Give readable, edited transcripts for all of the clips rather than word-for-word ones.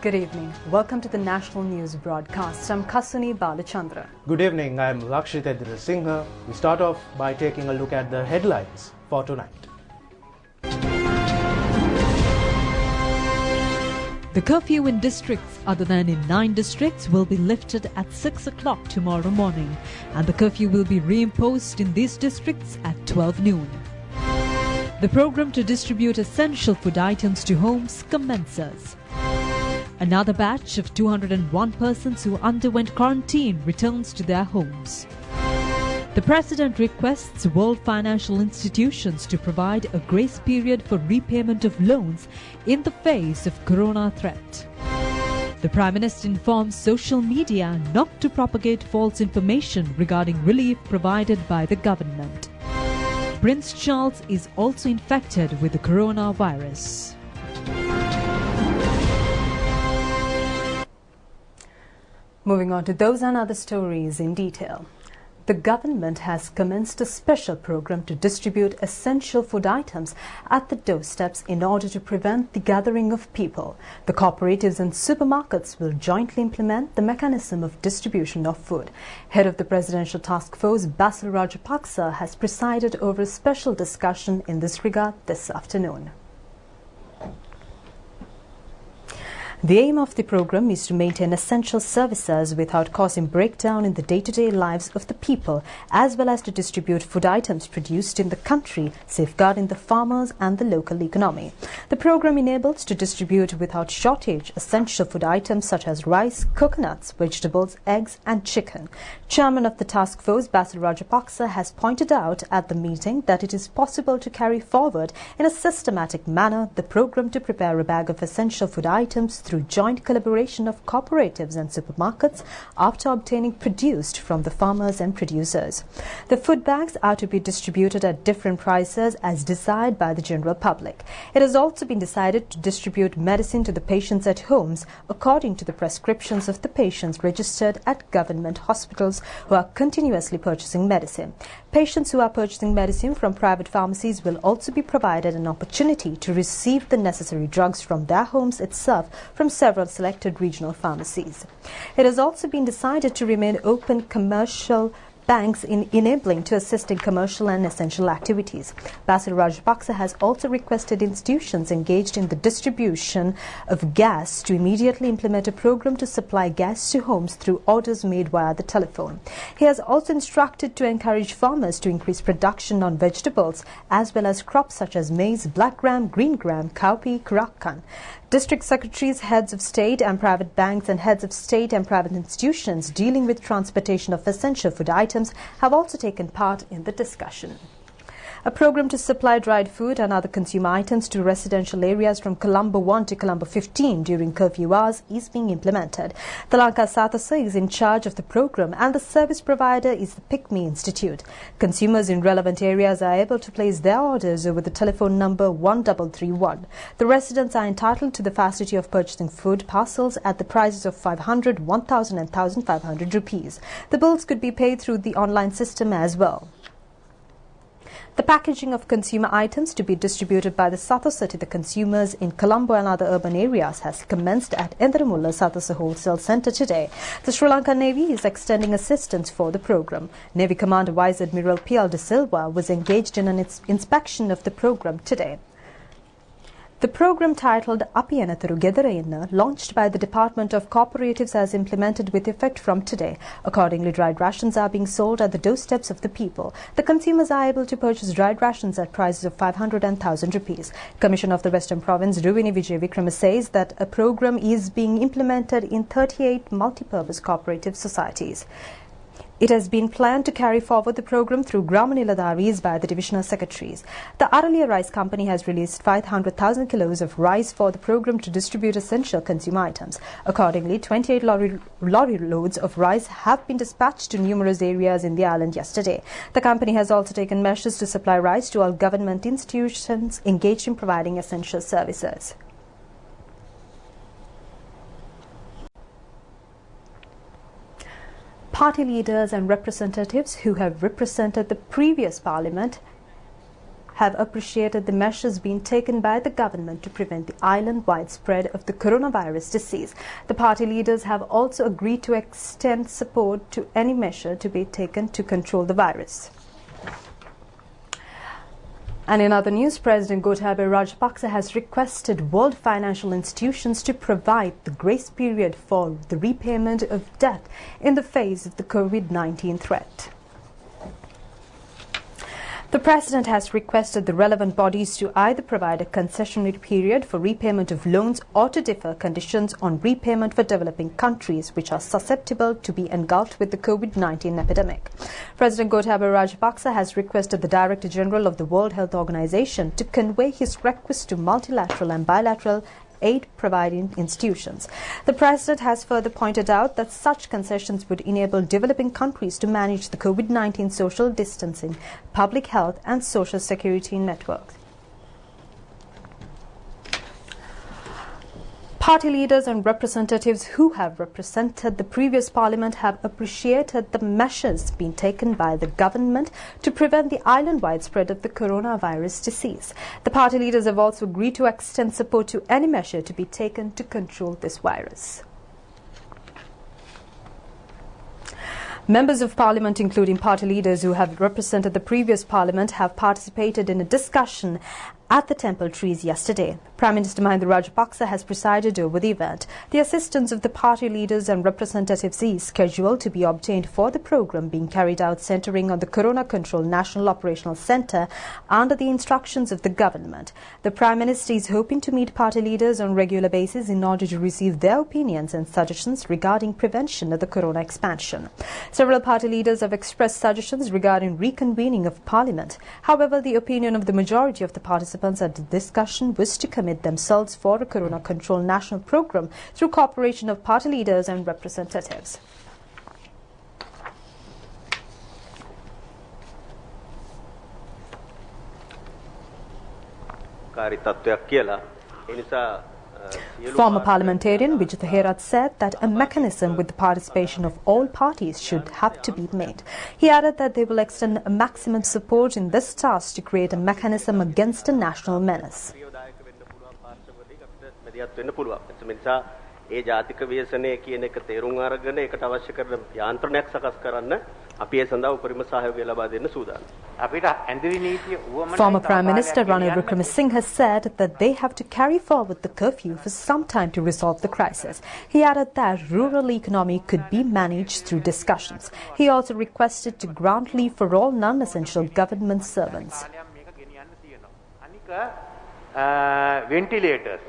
Good evening. Welcome to the National News Broadcast. I'm Kasuni Balachandra. Good evening. I'm Lakshit Singha. We start off by taking a look at the headlines for tonight. The curfew in districts other than in 9 districts will be lifted at 6 o'clock tomorrow morning, and the curfew will be reimposed in these districts at 12 noon. The program to distribute essential food items to homes commences. Another batch of 201 persons who underwent quarantine returns to their homes. The President requests world financial institutions to provide a grace period for repayment of loans in the face of corona threat. The Prime Minister informs social media not to propagate false information regarding relief provided by the government. Prince Charles is also infected with the coronavirus. Moving on to those and other stories in detail. The government has commenced a special program to distribute essential food items at the doorsteps in order to prevent the gathering of people. The cooperatives and supermarkets will jointly implement the mechanism of distribution of food. Head of the Presidential Task Force, Basil Rajapaksa, has presided over a special discussion in this regard this afternoon. The aim of the program is to maintain essential services without causing breakdown in the day-to-day lives of the people, as well as to distribute food items produced in the country, safeguarding the farmers and the local economy. The program enables to distribute without shortage essential food items such as rice, coconuts, vegetables, eggs and chicken. Chairman of the task force, Basil Rajapaksa, has pointed out at the meeting that it is possible to carry forward in a systematic manner the program to prepare a bag of essential food items through joint collaboration of cooperatives and supermarkets after obtaining produce from the farmers and producers. The food bags are to be distributed at different prices as desired by the general public. It has also been decided to distribute medicine to the patients at homes according to the prescriptions of the patients registered at government hospitals who are continuously purchasing medicine. Patients who are purchasing medicine from private pharmacies will also be provided an opportunity to receive the necessary drugs from their homes itself from several selected regional pharmacies. It has also been decided to remain open commercial banks in enabling to assist in commercial and essential activities. Basil Rajapaksa has also requested institutions engaged in the distribution of gas to immediately implement a program to supply gas to homes through orders made via the telephone. He has also instructed to encourage farmers to increase production on vegetables as well as crops such as maize, black gram, green gram, cowpea, kurakan. District secretaries, heads of state and private banks and heads of state and private institutions dealing with transportation of essential food items have also taken part in the discussion. A program to supply dried food and other consumer items to residential areas from Colombo 1 to Colombo 15 during curfew hours is being implemented. The Lanka Sathasa is in charge of the program and the service provider is the Pick Me Institute. Consumers in relevant areas are able to place their orders over the telephone number 1331. The residents are entitled to the facility of purchasing food parcels at the prices of 500, 1000 and 1500 rupees. The bills could be paid through the online system as well. The packaging of consumer items to be distributed by the Sathasa to the consumers in Colombo and other urban areas has commenced at Endramulla Sathasa Wholesale Centre today. The Sri Lanka Navy is extending assistance for the program. Navy Commander Vice Admiral P.L. De Silva was engaged in an inspection of the program today. The program titled Apiyanatharu Gedarayenna, launched by the Department of Cooperatives, has implemented with effect from today. Accordingly, dried rations are being sold at the doorsteps of the people. The consumers are able to purchase dried rations at prices of 500 and 1000 rupees. Commissioner of the Western Province, Rupavahini Vijay Vikrama, says that a program is being implemented in 38 multi-purpose cooperative societies. It has been planned to carry forward the program through Grama Niladaris by the divisional secretaries. The Aralia Rice Company has released 500,000 kilos of rice for the program to distribute essential consumer items. Accordingly, 28 lorry loads of rice have been dispatched to numerous areas in the island yesterday. The company has also taken measures to supply rice to all government institutions engaged in providing essential services. Party leaders and representatives who have represented the previous parliament have appreciated the measures being taken by the government to prevent the island-wide spread of the coronavirus disease. The party leaders have also agreed to extend support to any measure to be taken to control the virus. And in other news, President Gotabaya Rajapaksa has requested world financial institutions to provide the grace period for the repayment of debt in the face of the COVID-19 threat. The President has requested the relevant bodies to either provide a concessionary period for repayment of loans or to differ conditions on repayment for developing countries which are susceptible to be engulfed with the COVID-19 epidemic. President Gotabaya Rajapaksa has requested the Director General of the World Health Organization to convey his request to multilateral and bilateral aid-providing institutions. The President has further pointed out that such concessions would enable developing countries to manage the COVID-19 social distancing, public health and social security networks. Party leaders and representatives who have represented the previous parliament have appreciated the measures being taken by the government to prevent the island-wide spread of the coronavirus disease. The party leaders have also agreed to extend support to any measure to be taken to control this virus. Members of Parliament, including party leaders who have represented the previous Parliament, have participated in a discussion at the Temple Trees yesterday. Prime Minister Mahinda Rajapaksa has presided over the event. The assistance of the party leaders and representatives is scheduled to be obtained for the program being carried out centering on the Corona Control National Operational Centre under the instructions of the government. The Prime Minister is hoping to meet party leaders on a regular basis in order to receive their opinions and suggestions regarding prevention of the corona expansion. Several party leaders have expressed suggestions regarding reconvening of Parliament. However, the opinion of the majority of the participants at the discussion was to commit themselves for a Corona Control National Programme through cooperation of party leaders and representatives. Former parliamentarian Vijitha Herath said that a mechanism with the participation of all parties should have to be made. He added that they will extend maximum support in this task to create a mechanism against a national menace. ඒ ජාතික ව්‍යසනය කියන එක තේරුම් අරගෙන ඒකට අවශ්‍ය කරන යාන්ත්‍රණයක් සකස් කරන්න අපි ඒ සඳහා උපරිම සහයෝගය ලබා දෙන්න සූදානම්. අපිට ඇඳවි නීතිය උවමනයි. Former Prime Minister Ranil Wickremesinghe has said that they have to carry forward the curfew for some time to resolve the crisis. He added that rural economy could be managed through discussions. He also requested to grant leave for all non-essential government servants. Ventilators.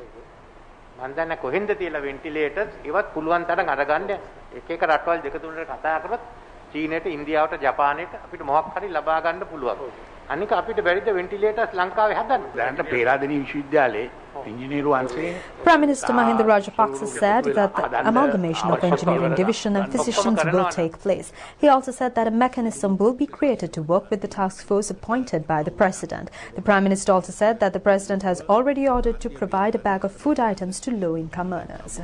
මන්දන්න කොහෙන්ද තියලා වෙන්ටිලේටර්ස් ඉවත් පුළුවන් තරම් අරගන්න එක එක රටවල් දෙක තුනකට කතා කරොත් චීනයට ඉන්දියාවට ජපානයට අපිට මොකක් හරි ලබා ගන්න පුළුවන්. අනික අපිට බැරිද වෙන්ටිලේටර්ස් ලංකාවේ හදන්න. දැනට පේරාදෙණිය විශ්වවිද්‍යාලයේ ඉංජිනේරු අංශයේ Prime Minister Mahinda Rajapaksa said that the amalgamation of engineering division and physicians will take place. He also said that a mechanism will be created to work with the task force appointed by the President. The Prime Minister also said that the President has already ordered to provide a bag of food items to low-income earners.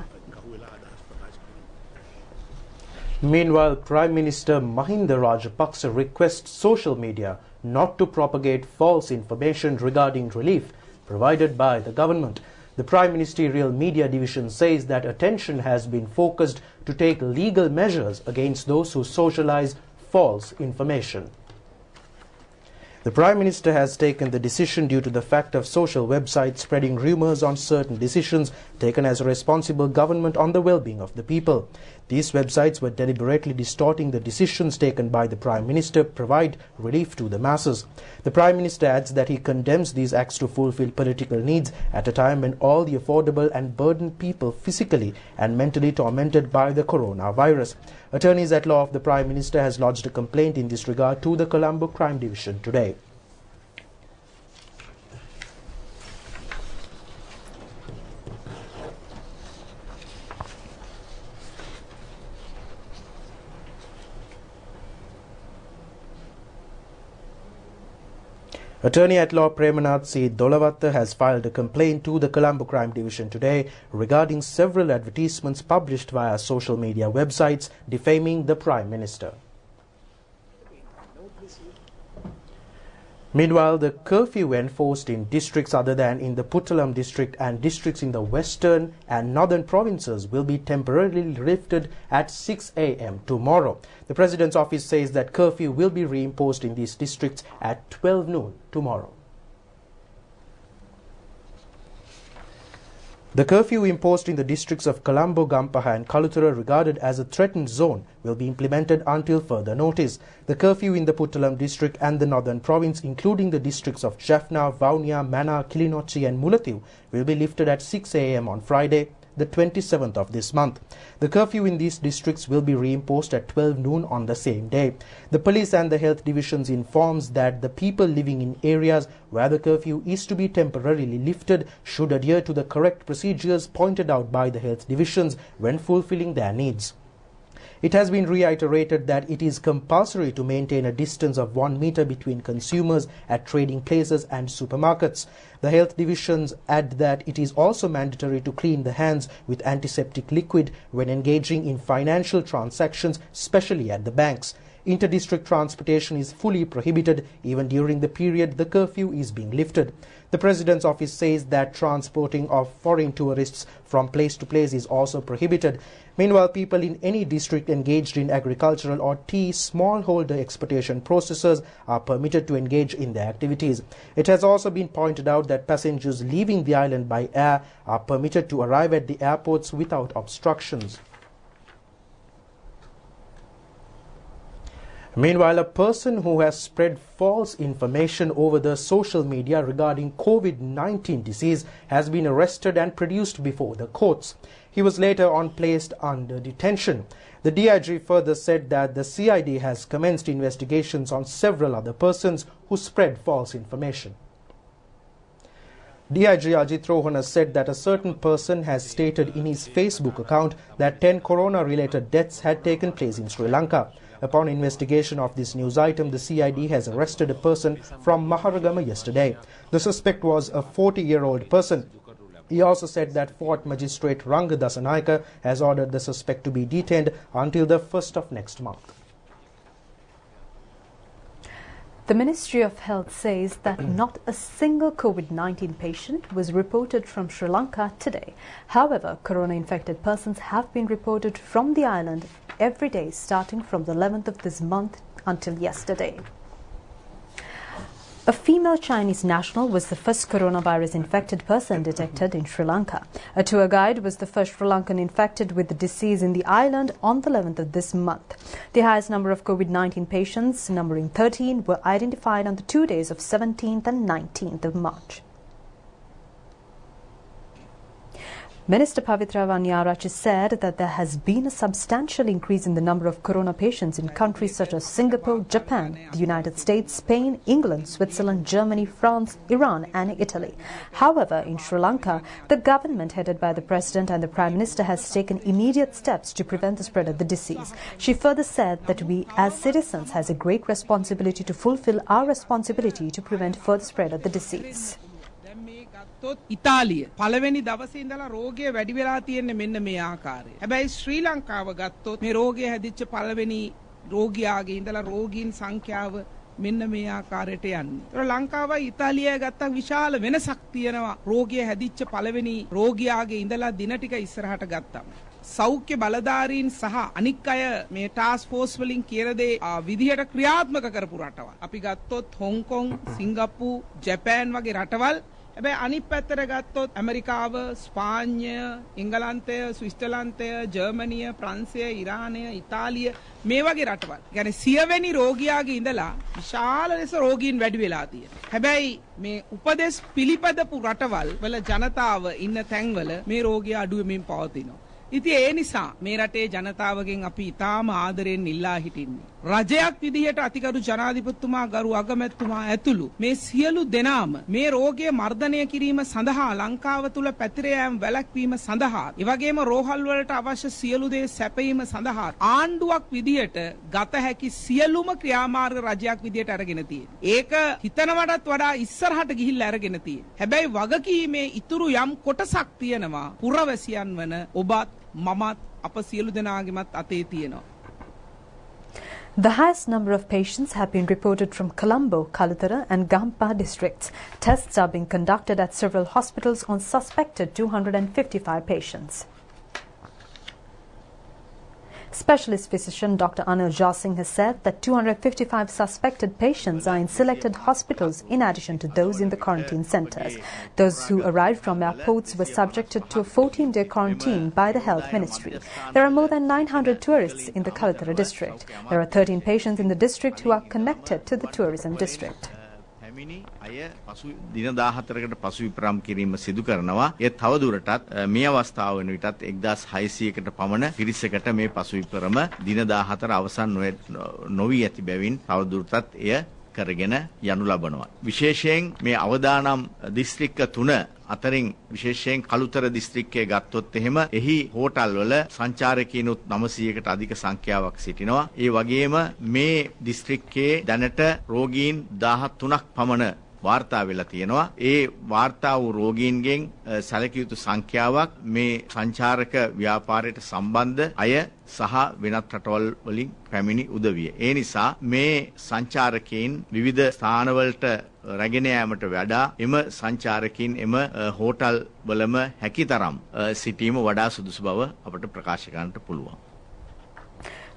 Meanwhile, Prime Minister Mahinda Rajapaksa requests social media not to propagate false information regarding relief provided by the government. The Prime Ministerial Media Division says that attention has been focused to take legal measures against those who socialize false information. The Prime Minister has taken the decision due to the fact of social websites spreading rumours on certain decisions taken as a responsible government on the well-being of the people. These websites were deliberately distorting the decisions taken by the Prime Minister to provide relief to the masses. The Prime Minister adds that he condemns these acts to fulfill political needs at a time when all the affordable and burdened people physically and mentally tormented by the coronavirus. Attorneys at law of the Prime Minister has lodged a complaint in this regard to the Colombo Crime Division today. Attorney at law Premanath C. Dolavatta has filed a complaint to the Colombo Crime Division today regarding several advertisements published via social media websites defaming the Prime Minister. Meanwhile, the curfew enforced in districts other than in the Puttalam district and districts in the western and northern provinces will be temporarily lifted at 6 a.m. tomorrow. The President's office says that curfew will be reimposed in these districts at 12 noon tomorrow. The curfew imposed in the districts of Colombo, Gampaha and Kaluthura, regarded as a threatened zone, will be implemented until further notice. The curfew in the Puttalam district and the northern province, including the districts of Jaffna, Vaunia, Mana, Kilinochchi and Mullatiu, will be lifted at 6 a.m. on Friday, the 27th of this month. The curfew in these districts will be reimposed at 12 noon on the same day. The police and the health divisions informs that the people living in areas where the curfew is to be temporarily lifted should adhere to the correct procedures pointed out by the health divisions when fulfilling their needs. It has been reiterated that it is compulsory to maintain a distance of 1 meter between consumers at trading places and supermarkets. The health divisions add that it is also mandatory to clean the hands with antiseptic liquid when engaging in financial transactions, especially at the banks. Inter-district transportation is fully prohibited even during the period the curfew is being lifted. The President's office says that transporting of foreign tourists from place to place is also prohibited. Meanwhile, people in any district engaged in agricultural or tea smallholder exportation processes are permitted to engage in their activities. It has also been pointed out that passengers leaving the island by air are permitted to arrive at the airports without obstructions. Meanwhile, a person who has spread false information over the social media regarding COVID-19 disease has been arrested and produced before the courts. He was later on placed under detention. The DIG further said that the CID has commenced investigations on several other persons who spread false information. DIG Ajit Rohana said that a certain person has stated in his Facebook account that 10 corona-related deaths had taken place in Sri Lanka. Upon investigation of this news item, the CID has arrested a person from Maharagama yesterday. The suspect was a 40-year-old person. He also said that Fort Magistrate Ranga Dasanayaka has ordered the suspect to be detained until the 1st of next month. The Ministry of Health says that not a single COVID-19 patient was reported from Sri Lanka today. However, corona-infected persons have been reported from the island every day starting from the 11th of this month until yesterday. A female Chinese national was the first coronavirus infected person detected in Sri Lanka. A tour guide was the first Sri Lankan infected with the disease in the island on the 11th of this month. The highest number of COVID-19 patients, numbering 13, were identified on the 2 days of 17th and 19th of March. Minister Pavitra Vanyarachi said that there has been a substantial increase in the number of corona patients in countries such as Singapore, Japan, the United States, Spain, England, Switzerland, Germany, France, Iran and Italy. However, in Sri Lanka, the government headed by the President and the Prime Minister has taken immediate steps to prevent the spread of the disease. She further said that we as citizens has a great responsibility to fulfill our responsibility to prevent further spread of the disease. ඉතාලිය පළවෙනි දවසේ ඉඳලා රෝගය වැඩි වෙලා තියෙන්නේ මෙන්න මේ ආකාරය. හැබැයි ශ්‍රී ලංකාව ගත්තොත් මේ රෝගය හැදිච්ච පළවෙනි රෝගියාගේ ඉඳලා රෝගීන් සංඛ්‍යාව මෙන්න මේ ආකාරයට යන්නේ. ඒතර ලංකාවයි ඉතාලියයි ගත්තා විශාල වෙනසක් තියෙනවා රෝගය හැදිච්ච පළවෙනි රෝගියාගේ ඉඳලා දින ටික ඉස්සරහට ගත්තාම. සෞඛ්‍ය බලධාරීන් සහ අනික් අය මේ ටාස්ක් ෆෝස් වලින් කියන දේ විදිහට ක්‍රියාත්මක කරපු රටවල්. අපි ගත්තොත් හොංකොං, සිංගප්පූ, ජපාන් වගේ රටවල්. හැබැයි අනිත් පැත්තට ගත්තොත් ඇමරිකාව, ස්පාඤ්ඤය, එංගලන්තය, ස්විට්සර්ලන්තය, ජර්මනිය, ප්‍රංශය, ඉරානය, ඉතාලිය මේ වගේ රටවල්. يعني 100 වෙනි රෝගියාගේ ඉඳලා විශාල ලෙස රෝගීන් වැඩි වෙලා තියෙනවා. හැබැයි මේ උපදෙස් පිළිපදපු රටවල් වල ජනතාව ඉන්න තැන්වල මේ රෝගියා අඩු වෙමින් පවතිනවා. ඉතින් ඒ නිසා මේ රටේ ජනතාවගෙන් අපි ඉතාම ආදරෙන් ඉල්ලා හිටින්නේ. රජයක් විදිහට අතිගරු ජනාධිපතිතුමා ගරු අගමැතිතුමා ඇතුළු මේ සියලු දෙනාම මේ රෝගය මර්ධනය කිරීම සඳහා ලංකාව තුල පැතිර යාම වැළැක්වීම සඳහා ඒ වගේම රෝහල් වලට අවශ්‍ය සියලු දේ සැපයීම සඳහා ආණ්ඩුවක් විදිහට ගත හැකි සියලුම ක්‍රියාමාර්ග රජයක් විදිහට අරගෙන තියෙනවා. ඒක හිතනවටත් වඩා ඉස්සරහට ගිහිල්ලා අරගෙන තියෙනවා. හැබැයි වගකීමේ ඉතුරු යම් කොටසක් තියෙනවා පුරවැසියන් වන ඔබත් මමත් අප සියලු දෙනාගේමත් අතේ තියෙනවා. The highest number of patients have been reported from Colombo, Kalutara and Gampa districts. Tests are being conducted at several hospitals on suspected 255 patients. Specialist physician Dr. Anil Jasing has said that 255 suspected patients are in selected hospitals in addition to those in the quarantine centres. Those who arrived from airports were subjected to a 14-day quarantine by the Health Ministry. There are more than 900 tourists in the Kalutara district. There are 13 patients in the district who are connected to the tourism district. අය පසු දින 14කට පසු විපරම් කිරීම සිදු කරනවා. ඒ තව දුරටත් මේ අවස්ථාව වෙන විටත් 1600කට පමණ පිරිසකට මේ පසු විපරම දින 14 අවසන් නොවි ඇති බැවින් තව දුරටත් එය කරගෙන යනු ලබනවා. විශේෂයෙන් මේ අවදානම් දිස්ත්‍රික්ක 3 අතරින් විශේෂයෙන් කළුතර දිස්ත්‍රික්කයේ ගත්තොත් එහෙම එහි හෝටල් වල සංචාරකීනුත් 900කට අධික සංඛ්‍යාවක් සිටිනවා. ඒ වගේම මේ දිස්ත්‍රික්කයේ දැනට රෝගීන් 13ක් පමණ වාර්තා වෙලා තියෙනවා. ඒ වාර්තා වූ රෝගීන්ගෙන් සැලකිය යුතු සංඛ්‍යාවක් මේ සංචාරක ව්‍යාපාරයට සම්බන්ධ අය සහ වෙනත් රටවල් වලින් පැමිණි උදවිය. ඒ නිසා මේ සංචාරකයන් විවිධ ස්ථානවලට රැගෙන යාමට වඩා එම සංචාරකයන් එම හෝටල් වලම හැකිතරම් සිටීම වඩා සුදුසු බව අපට ප්‍රකාශ කරන්නට පුළුවන්.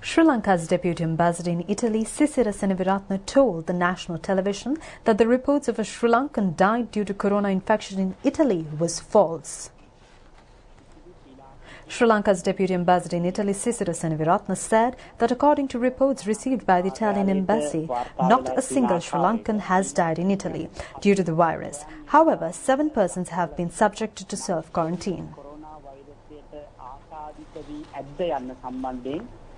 Sri Lanka's Deputy Ambassador in Italy, Sisira Seneviratne, told the national television that the reports of a Sri Lankan died due to corona infection in Italy was false. Sri Lanka's Deputy Ambassador in Italy, Sisira Seneviratne, said that according to reports received by the Italian embassy, not a single Sri Lankan has died in Italy due to the virus. However, 7 persons have been subjected to self-quarantine.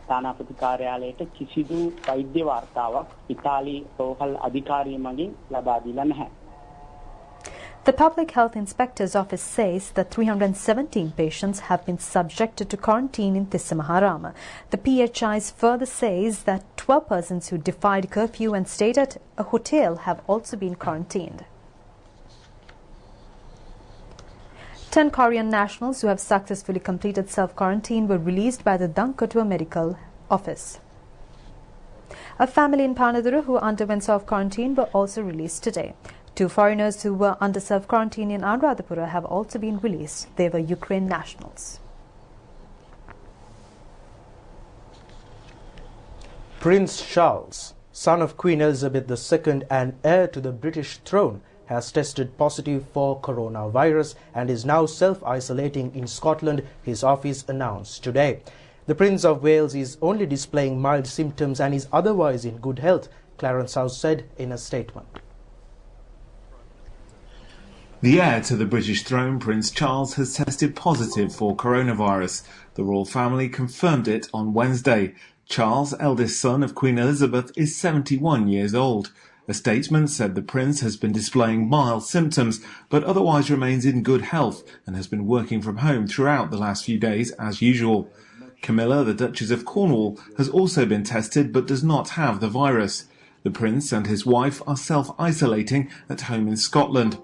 තානාපති කාර්යාලයට කිසිදු වෛද්‍ය වාර්තාවක් ඉතාලි රෝහල් අධිකාරිය මගින් ලබා දීලා නැහැ. The Public Health Inspector's Office says that 317 patients have been subjected to quarantine in Tissamaharama. The PHIs further says that 12 persons who defied curfew and stayed at a hotel have also been quarantined. 10 Korean nationals who have successfully completed self-quarantine were released by the Dankatua Medical Office. A family in Panadura who underwent self-quarantine were also released today. 2 foreigners who were under self-quarantine in Anuradhapura have also been released. They were Ukraine nationals. Prince Charles, son of Queen Elizabeth II and heir to the British throne, has tested positive for coronavirus and is now self-isolating in Scotland, his office announced today. The Prince of Wales is only displaying mild symptoms and is otherwise in good health, Clarence House said in a statement. The heir to the British throne, Prince Charles, has tested positive for coronavirus. The royal family confirmed it on Wednesday. Charles, eldest son of Queen Elizabeth, is 71 years old. A statement said the prince has been displaying mild symptoms, but otherwise remains in good health and has been working from home throughout the last few days as usual. Camilla, the Duchess of Cornwall, has also been tested but does not have the virus. The prince and his wife are self-isolating at home in Scotland.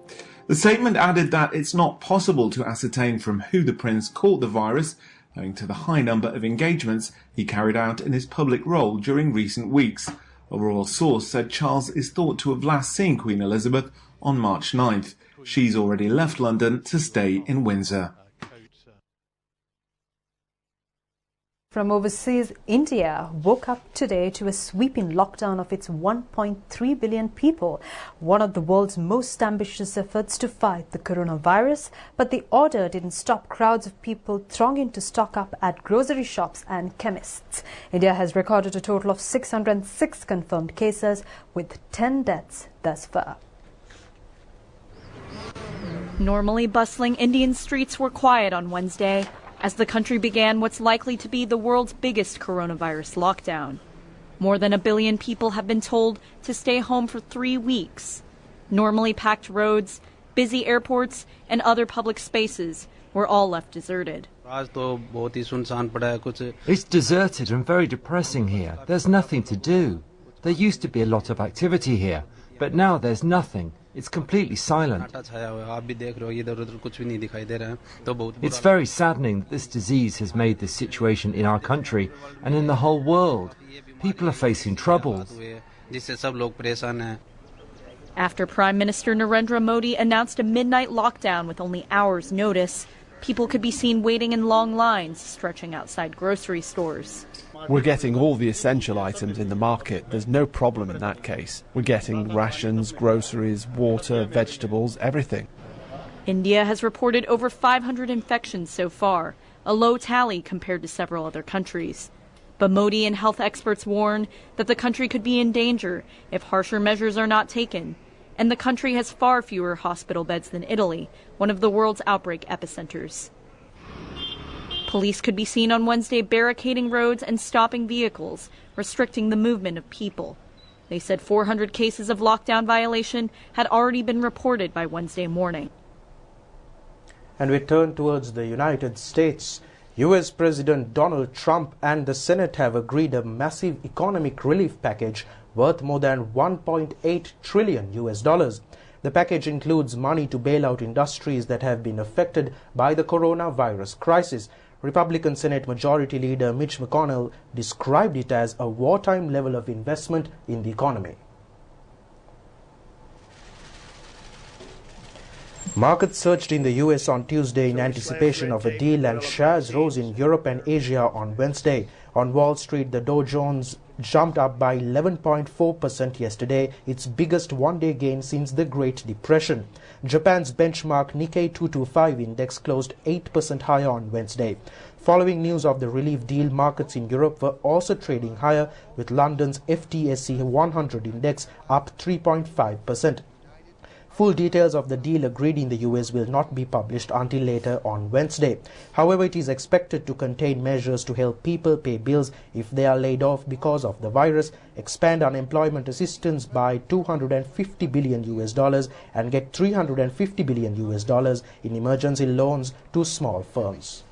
The statement added that it's not possible to ascertain from who the prince caught the virus, owing to the high number of engagements he carried out in his public role during recent weeks. A royal source said Charles is thought to have last seen Queen Elizabeth on March 9th. She's already left London to stay in Windsor. From overseas, India woke up today to a sweeping lockdown of its 1.3 billion people, one of the world's most ambitious efforts to fight the coronavirus. But the order didn't stop crowds of people thronging to stock up at grocery shops and chemists. India has recorded a total of 606 confirmed cases, with 10 deaths thus far. Normally bustling Indian streets were quiet on Wednesday, as the country began what's likely to be the world's biggest coronavirus lockdown. More than 1 billion people have been told to stay home for 3 weeks. Normally packed roads, busy airports, and other public spaces were all left deserted. It's deserted and very depressing here. There's nothing to do. There used to be a lot of activity here, but now there's nothing. It's completely silent. It's very saddening that this disease has made this situation in our country and in the whole world. People are facing troubles. After Prime Minister Narendra Modi announced a midnight lockdown with only hours' notice, people could be seen waiting in long lines stretching outside grocery stores. We're getting all the essential items in the market. There's no problem in that case. We're getting rations, groceries, water, vegetables, everything. India has reported over 500 infections so far, a low tally compared to several other countries. But Modi and health experts warn that the country could be in danger if harsher measures are not taken. And the country has far fewer hospital beds than Italy, one of the world's outbreak epicenters. Police could be seen on Wednesday barricading roads and stopping vehicles, restricting the movement of people. They said 400 cases of lockdown violation had already been reported by Wednesday morning. And we turn towards the United States. US President Donald Trump and the Senate have agreed a massive economic relief package worth more than $1.8 trillion. The package includes money to bail out industries that have been affected by the coronavirus crisis. Republican Senate Majority Leader Mitch McConnell described it as a wartime level of investment in the economy. Markets surged in the US on Tuesday in anticipation of a deal, and shares rose in Europe and Asia on Wednesday. On Wall Street, the Dow Jones jumped up by 11.4% yesterday, its biggest one-day gain since the Great Depression. Japan's benchmark Nikkei 225 index closed 8% higher on Wednesday. Following news of the relief deal, markets in Europe were also trading higher, with London's FTSE 100 index up 3.5%. Full details of the deal agreed in the US will not be published until later on Wednesday. However, it is expected to contain measures to help people pay bills if they are laid off because of the virus, expand unemployment assistance by $250 billion and get $350 billion in emergency loans to small firms.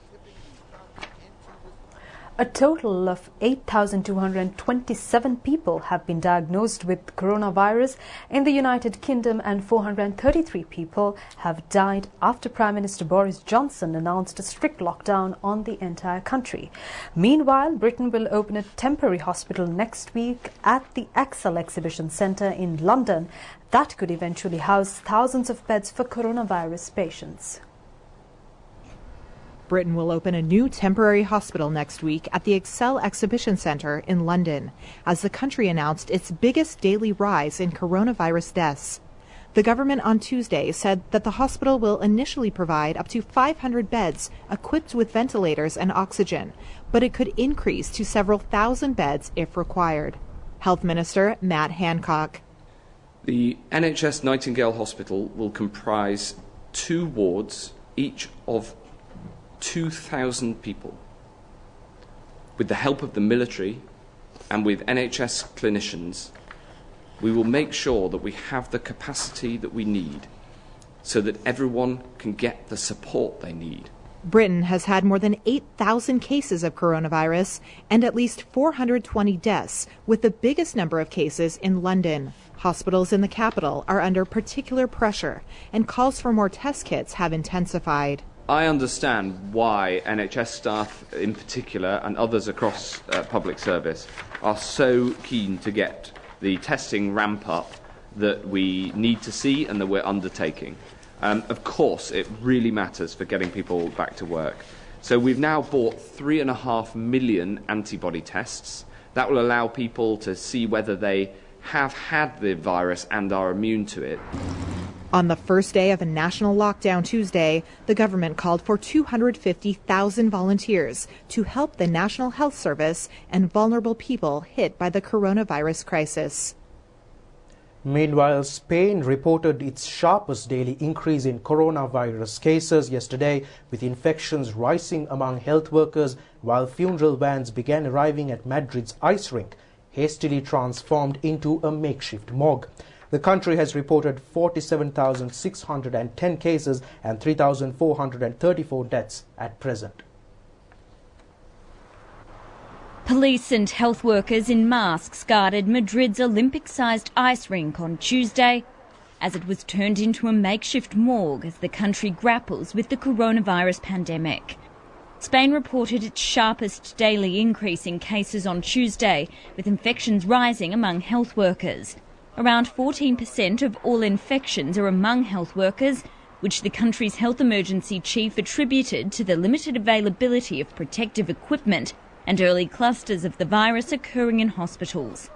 A total of 8,227 people have been diagnosed with coronavirus in the United Kingdom, and 433 people have died after Prime Minister Boris Johnson announced a strict lockdown on the entire country. Meanwhile, Britain will open a temporary hospital next week at the Excel Exhibition Centre in London that could eventually house thousands of beds for coronavirus patients. Britain will open a new temporary hospital next week at the Excel Exhibition Centre in London, as the country announced its biggest daily rise in coronavirus deaths. The government on Tuesday said that the hospital will initially provide up to 500 beds equipped with ventilators and oxygen, but it could increase to several thousand beds if required. Health Minister Matt Hancock. The NHS Nightingale Hospital will comprise 2 wards, each of 2,000 people. With the help of the military and with NHS clinicians, we will make sure that we have the capacity that we need so that everyone can get the support they need. Britain has had more than 8,000 cases of coronavirus and at least 420 deaths, with the biggest number of cases in London. Hospitals in the capital are under particular pressure, and calls for more test kits have intensified. I understand why NHS staff in particular and others across public service are so keen to get the testing ramp up that we need to see and that we're undertaking. Of course, it really matters for getting people back to work. So we've now bought 3.5 million antibody tests. That will allow people to see whether they have had the virus and are immune to it. On the first day of a national lockdown Tuesday, the government called for 250,000 volunteers to help the National Health Service and vulnerable people hit by the coronavirus crisis. Meanwhile, Spain reported its sharpest daily increase in coronavirus cases yesterday, with infections rising among health workers, while funeral vans began arriving at Madrid's ice rink, hastily transformed into a makeshift morgue. The country has reported 47,610 cases and 3,434 deaths at present. Police and health workers in masks guarded Madrid's Olympic-sized ice rink on Tuesday as it was turned into a makeshift morgue as the country grapples with the coronavirus pandemic. Spain reported its sharpest daily increase in cases on Tuesday, with infections rising among health workers. Around 14% of all infections are among health workers, which the country's health emergency chief attributed to the limited availability of protective equipment and early clusters of the virus occurring in hospitals.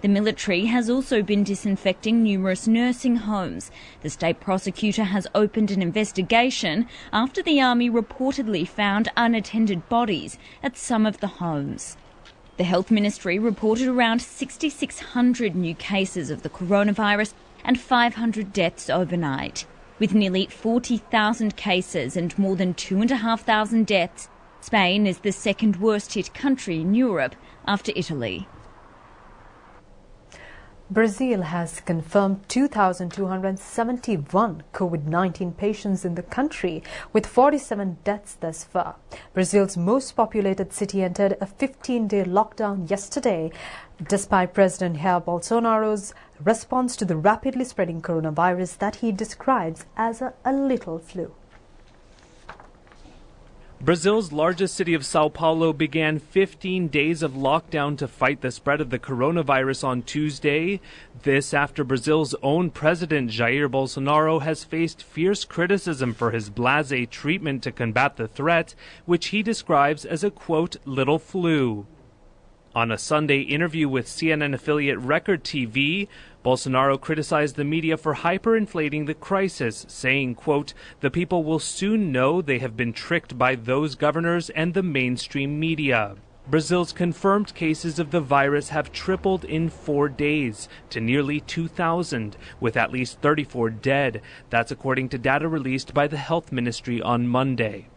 The military has also been disinfecting numerous nursing homes. The state prosecutor has opened an investigation after the army reportedly found unattended bodies at some of the homes. The health ministry reported around 6,600 new cases of the coronavirus and 500 deaths overnight. With nearly 40,000 cases and more than 2,500 deaths, Spain is the second worst hit country in Europe after Italy. Brazil has confirmed 2,271 COVID-19 patients in the country, with 47 deaths thus far. Brazil's most populated city entered a 15-day lockdown yesterday, despite President Jair Bolsonaro's response to the rapidly spreading coronavirus that he describes as a little flu. Brazil's largest city of Sao Paulo began 15 days of lockdown to fight the spread of the coronavirus on Tuesday. This after Brazil's own president Jair Bolsonaro has faced fierce criticism for his blasé treatment to combat the threat, which he describes as a, quote, little flu. On a Sunday interview with CNN affiliate Record TV, Bolsonaro criticized the media for hyperinflating the crisis, saying, quote, the people will soon know they have been tricked by those governors and the mainstream media. Brazil's confirmed cases of the virus have tripled in 4 days to nearly 2,000, with at least 34 dead. That's according to data released by the health ministry on Monday.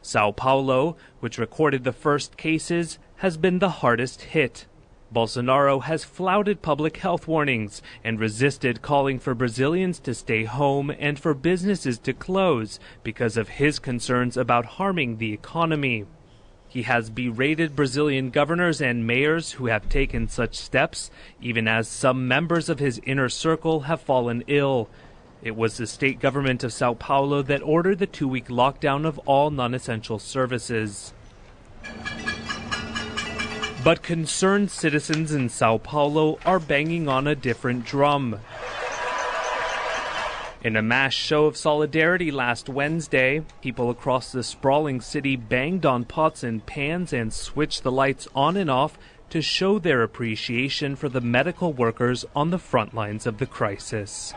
Sao Paulo, which recorded the first cases, has been the hardest hit. Bolsonaro has flouted public health warnings and resisted calling for Brazilians to stay home and for businesses to close because of his concerns about harming the economy. He has berated Brazilian governors and mayors who have taken such steps, even as some members of his inner circle have fallen ill. It was the state government of Sao Paulo that ordered the 2-week lockdown of all non-essential services. But concerned citizens in Sao Paulo are banging on a different drum. In a mass show of solidarity last Wednesday, people across the sprawling city banged on pots and pans and switched the lights on and off to show their appreciation for the medical workers on the front lines of the crisis.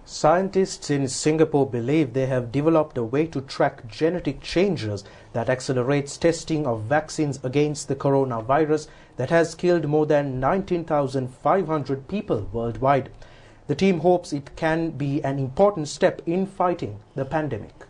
Scientists in Singapore believe they have developed a way to track genetic changes that accelerates testing of vaccines against the coronavirus that has killed more than 19,500 people worldwide. The team hopes it can be an important step in fighting the pandemic.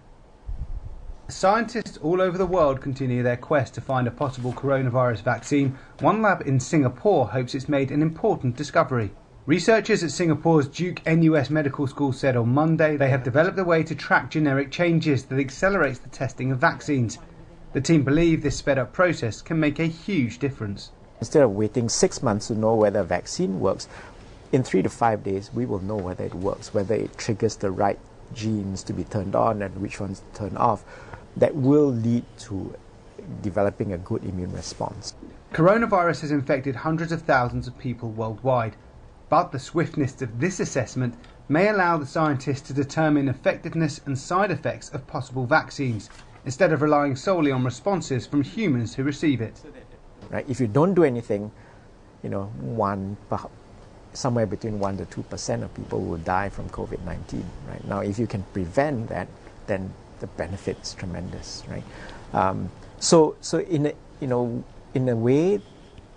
Scientists all over the world continue their quest to find a possible coronavirus vaccine. One lab in Singapore hopes it's made an important discovery. Researchers at Singapore's Duke NUS Medical School said on Monday they have developed a way to track generic changes that accelerates the testing of vaccines. The team believe this sped-up process can make a huge difference. Instead of waiting 6 months to know whether a vaccine works, in 3 to 5 days we will know whether it works, whether it triggers the right genes to be turned on and which ones to turn off. That will lead to developing a good immune response. Coronavirus has infected hundreds of thousands of people worldwide. But the swiftness of this assessment may allow the scientists to determine effectiveness and side effects of possible vaccines, instead of relying solely on responses from humans who receive it. Right? If you don't do anything, somewhere between 1 to 2% of people will die from COVID-19. Right? Now, if you can prevent that, then the benefit is tremendous. Right? So in a way,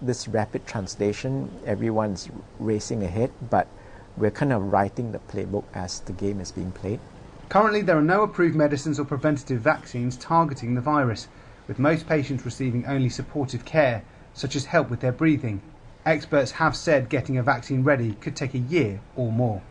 this rapid translation, everyone's racing ahead, but we're kind of writing the playbook as the game is being played. Currently, there are no approved medicines or preventative vaccines targeting the virus, with most patients receiving only supportive care, such as help with their breathing. Experts have said getting a vaccine ready could take a year or more.